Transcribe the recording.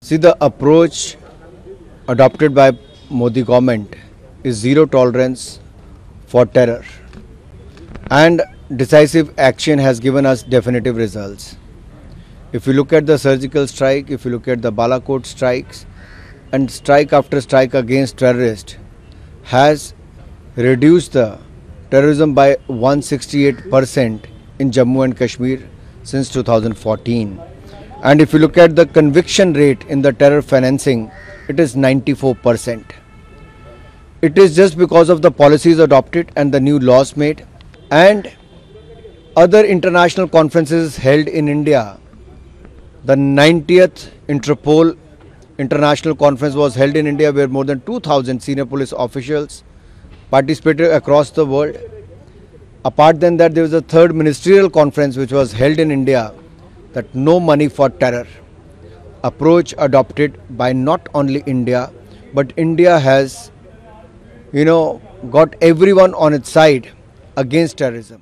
See, the approach adopted by Modi government is zero tolerance for terror, and decisive action has given us definitive results. If you look at the surgical strike, if you look at the Balakot strikes, and strike after strike against terrorists has reduced the terrorism by 168% in Jammu and Kashmir since 2014. And if you look at the conviction rate in the terror financing, it is 94%. It is just because of the policies adopted and the new laws made and other international conferences held in India. The 90th Interpol International Conference was held in India, where more than 2,000 senior police officials participated across the world. Apart than that, there was a third ministerial conference which was held in India, that no money for terror approach adopted by not only India, but India has got everyone on its side against terrorism.